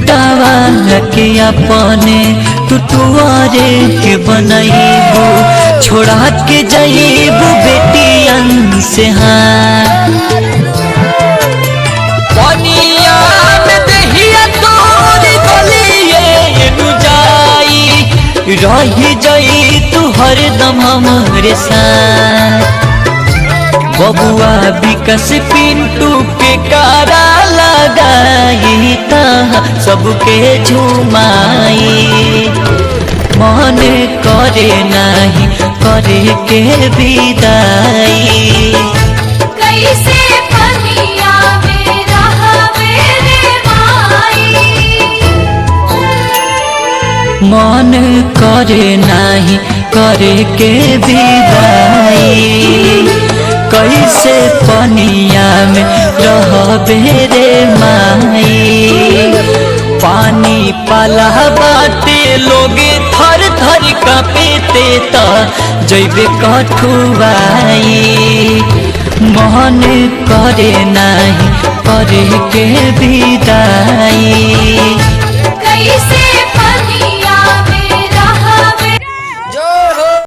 बेटावा के अपने टुटुआरे के बनैबू छोड़ा के जाइबू बेटियन से हाँ पनिया में दहिया तोरी गलिए नु जाई रही जाई तू हरदम हमरे साथ बबुआ विकास पिंटू के कारा लगाई ता सबके झुमाई मन करे नहीं करे के विदाई कैसे पनिया में रहबे रे माई मन करे नहीं करे के विदाई कैसे पनिया में रहबे रे माई पानी पाला बाटे लोगे थर थर कांपेते त जैबे कठुआई मन करे नहीं करे के विदाई।